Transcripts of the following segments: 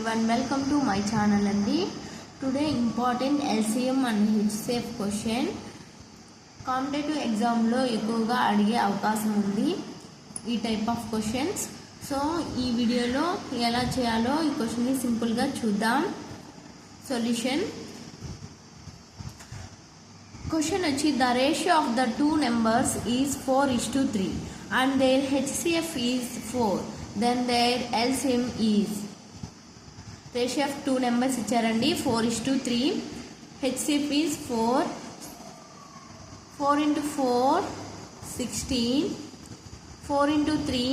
everyone, welcome to my channel అండి. Today important LCM and HCF question competitive ఎగ్జామ్లో ఎక్కువగా అడిగే అవకాశం ఉంది ఈ టైప్ ఆఫ్ క్వశ్చన్స్. సో ఈ వీడియోలో ఎలా చేయాలో ఈ క్వశ్చన్ని సింపుల్గా చూద్దాం. సొల్యూషన్ క్వశ్చన్ వచ్చి the ratio of the two numbers is 4:3 and their HCF is 4. Then their LCM is. Ratio of two numbers ఇచ్చారండి 4:3. HCF is 4. 4 into 4 16. 4 into 3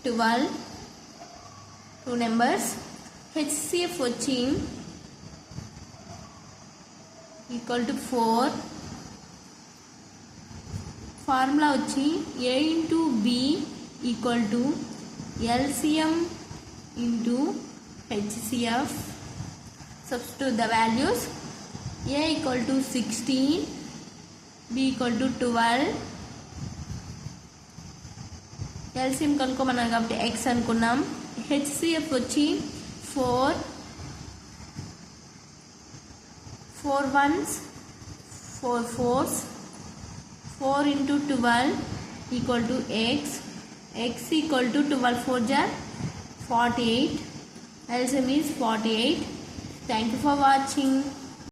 12. Two numbers. HCF వచ్చి equal to 4. ఫార్ములా వచ్చి A into B equal to LCM into HCF. Substitute the values. A equal to 16, B equal to 12. LCM కనుక్కోమన్నారు కాబట్టి X అనుకున్నాం. HCF వచ్చి 4 ones 4 fours. 4 into 12 equal to X. X equal to 12 4 jar 48. LCM is 48. Thank you for watching.